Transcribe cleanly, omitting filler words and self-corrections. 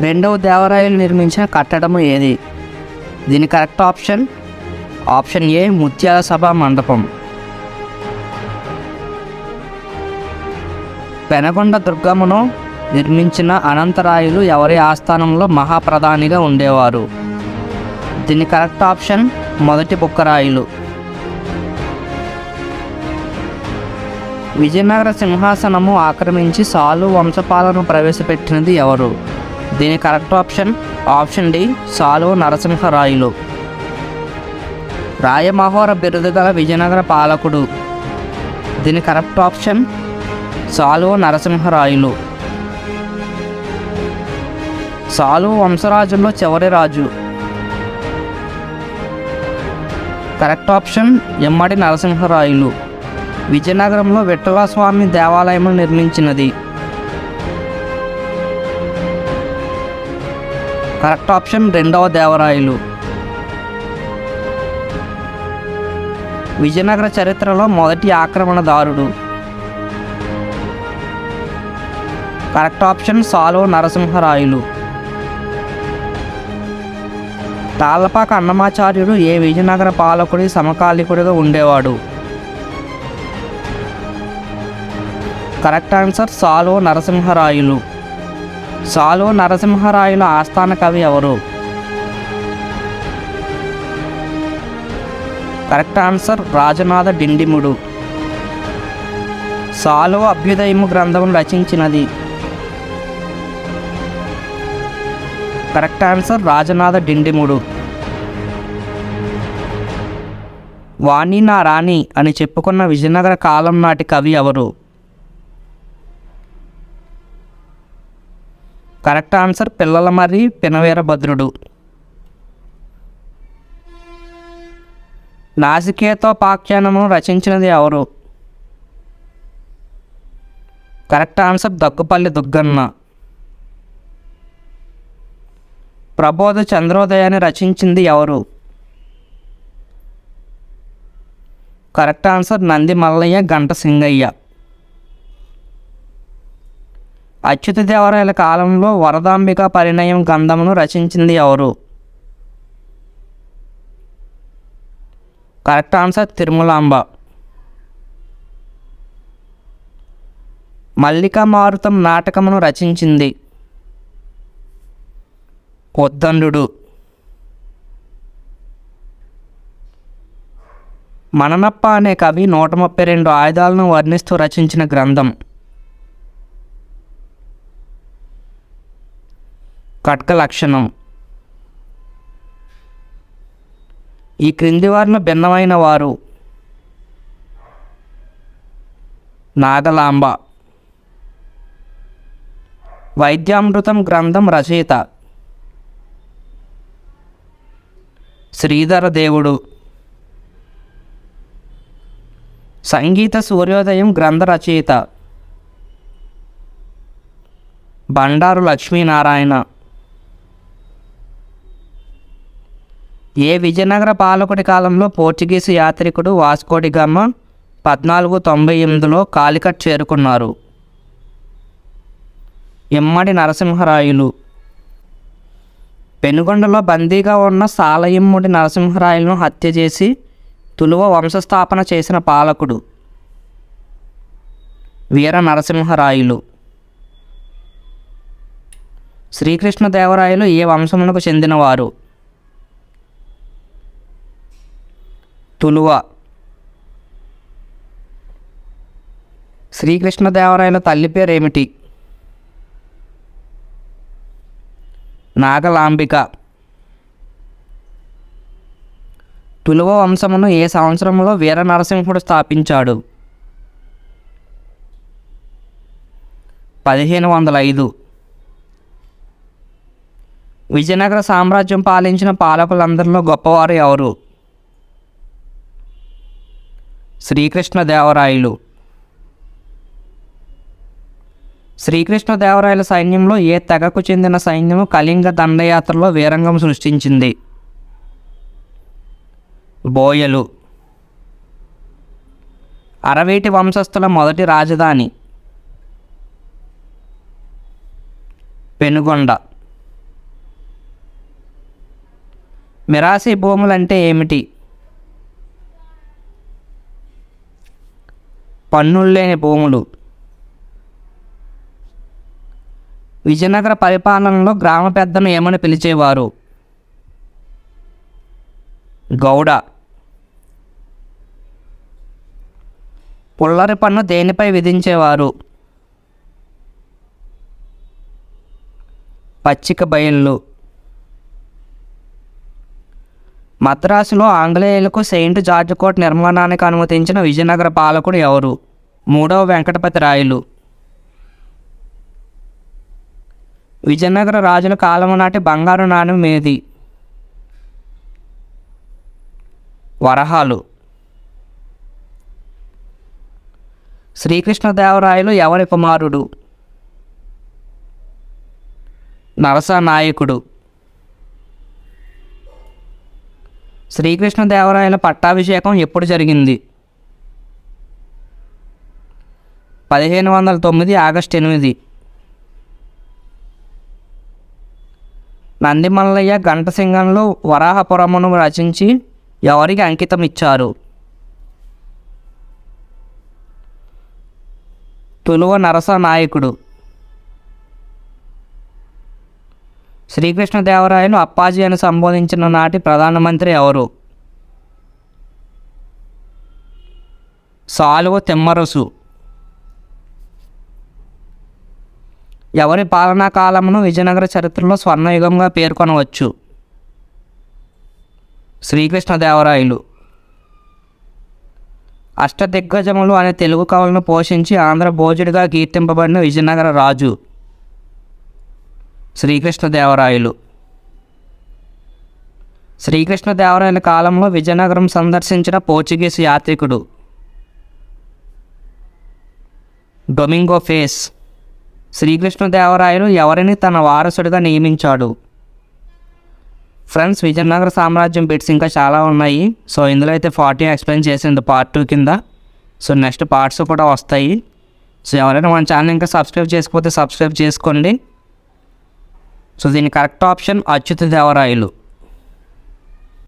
రెండవ దేవరాయలు నిర్మించిన కట్టడం ఏది? దీని కరెక్ట్ ఆప్షన్ ఆప్షన్ ఏ ముత్యాల సభ మండపం. పెనగొండ దుర్గమ్మను నిర్మించిన అనంతరాయలు ఎవరి ఆస్థానంలో మహాప్రధానిగా ఉండేవారు? దీని కరెక్ట్ ఆప్షన్ మొదటి బుక్కరాయలు. విజయనగర సింహాసనము ఆక్రమించి సాలు వంశపాలను ప్రవేశపెట్టినది ఎవరు? దీని కరెక్ట్ ఆప్షన్ ఆప్షన్ డి సాలు నరసింహరాయలు. రాయమహోర బిరుదు గల విజయనగర పాలకుడు. దీని కరెక్ట్ ఆప్షన్ సాలు నరసింహరాయలు. సాలు వంశరాజుల్లో చివరి రాజు. Correct option Immadi Narasimharayalu. విజయనగరంలో విఠలస్వామి దేవాలయం నిర్మించినది. కరెక్ట్ ఆప్షన్ రెండవ దేవరాయలు. విజయనగర చరిత్రలో మొదటి ఆక్రమణదారుడు. కరెక్ట్ ఆప్షన్ సాలు నరసింహరాయలు. తాళ్ళపాక అన్నమాచార్యుడు ఏ విజయనగర పాలకుడి సమకాలికుడిగా ఉండేవాడు? కరెక్ట్ ఆన్సర్ సాలు నరసింహరాయలు. సాలు నరసింహరాయల ఆస్థాన కవి ఎవరు? Correct answer Rajanatha Dindimudu. సాలు అభ్యుదయము గ్రంథం రచించినది. Correct answer Rajanatha డిండిముడు. వాణి నా రాణి అని చెప్పుకున్న విజయనగర కాలం నాటి కవి ఎవరు? Correct answer Pillalamarri Pinaveerabhadrudu. నాసికేతోపాఖ్యానమును రచించినది ఎవరు? Correct answer Daggupalli Duggana. ప్రబోధ చంద్రోదయాన్ని రచించింది ఎవరు? కరెక్ట్ ఆన్సర్ నంది మల్లయ్య గంట సింగయ్య. అచ్యుతదేవరాయల కాలంలో వరదాంబిక పరిణయం గంధమును రచించింది ఎవరు? Correct answer Tirumalamba. మల్లికా మారుతం నాటకమును రచించింది. ఉద్దండు. మననప్ప అనే కవి 132 ఆయుధాలను వర్ణిస్తూ రచించిన గ్రంథం. కట్క లక్షణం. ఈ క్రింది వారిలో భిన్నమైన వారు? నాగలాంబ. వైద్యామృతం గ్రంథం రచయిత? శ్రీధర దేవుడు. సంగీత సూర్యోదయం గ్రంథ రచయిత? బండారు లక్ష్మీనారాయణ. ఏ విజయనగర పాలకుడి కాలంలో పోర్చుగీసు యాత్రికుడు వాస్కోడి గామా 1498లో కాలికట్ చేరుకున్నారు? ఎమ్మడి నరసింహరాయలు. పెనుగొండలో బందీగా ఉన్న సాలయమ్ముడి నరసింహరాయలను హత్య చేసి తులువ వంశస్థాపన చేసిన పాలకుడు? వీర నరసింహరాయలు. శ్రీకృష్ణదేవరాయలు ఏ వంశమునకు చెందినవారు? తులువ. శ్రీకృష్ణదేవరాయల తల్లి పేరు ఏమిటి? నాగలాంబిక. తులువ వంశమును ఏ సంవత్సరంలో వీర నరసింహుడు స్థాపించాడు? 1505. విజయనగర సామ్రాజ్యం పాలించిన పాలకులందరిలో గొప్పవారు ఎవరు? శ్రీకృష్ణదేవరాయలు. శ్రీకృష్ణదేవరాయల సైన్యంలో ఏ తెగకు చెందిన సైన్యము కళింగ దండయాత్రలో వీరంగం సృష్టించింది? బోయలు. అరవేటి వంశస్థుల మొదటి రాజధాని? పెనుగొండ. మిరాసి భూములు అంటే ఏమిటి? పన్నులు లేని భూములు. విజయనగర పరిపాలనలో గ్రామ పెద్దను ఏమని పిలిచేవారు? గౌడ. పుల్లరి పన్ను దేనిపై విధించేవారు? పచ్చిక బయళ్ళు. మద్రాసులో ఆంగ్లేయులకు సెయింట్ జార్జ్ కోట నిర్మాణానికి అనుమతించిన విజయనగర పాలకుడు ఎవరు? 3వ వెంకటపతి రాయలు. విజయనగర రాజుల కాలము నాటి బంగారు నాణెం ఏది? వరహాలు. శ్రీకృష్ణదేవరాయలు ఎవరి కుమారుడు? నరసనాయకుడు. శ్రీకృష్ణదేవరాయల పట్టాభిషేకం ఎప్పుడు జరిగింది? 1509 ఆగస్టు 8. నందిమల్లయ్య ఘంటసింగంలో వరాహపురమును రచించి ఎవరికి అంకితం ఇచ్చారు? తులువ నరసనాయకుడు. శ్రీకృష్ణదేవరాయలు అప్పాజీ అని సంబోధించిన నాటి ప్రధానమంత్రి ఎవరు? సాలువ తిమ్మరసు. ఎవరి పాలనా కాలమును విజయనగర చరిత్రలో స్వర్ణయుగంగా పేర్కొనవచ్చు? శ్రీకృష్ణదేవరాయలు. అష్టదిగ్గజములు అనే తెలుగు కవులను పోషించి ఆంధ్ర భోజుడిగా కీర్తింపబడిన విజయనగర రాజు? శ్రీకృష్ణదేవరాయలు. శ్రీకృష్ణదేవరాయల కాలంలో విజయనగరం సందర్శించిన పోర్చుగీస్ యాత్రికుడు? Domingo Paes. శ్రీకృష్ణదేవరాయలు ఎవరిని తన వారసుడిగా నియమించాడు? ఫ్రెండ్స్, విజయనగర సామ్రాజ్యం బిట్స్ ఇంకా చాలా ఉన్నాయి. సో ఇందులో అయితే 40 ఎక్స్ప్లెయిన్ చేసింది పార్ట్ 2 కింద. సో నెక్స్ట్ పార్ట్స్ కూడా వస్తాయి. సో ఎవరైనా మన ఛానల్ ఇంకా సబ్స్క్రైబ్ చేసుకోకపోతే సబ్స్క్రైబ్ చేసుకోండి. సో దీని కరెక్ట్ ఆప్షన్ అచ్యుతదేవరాయలు.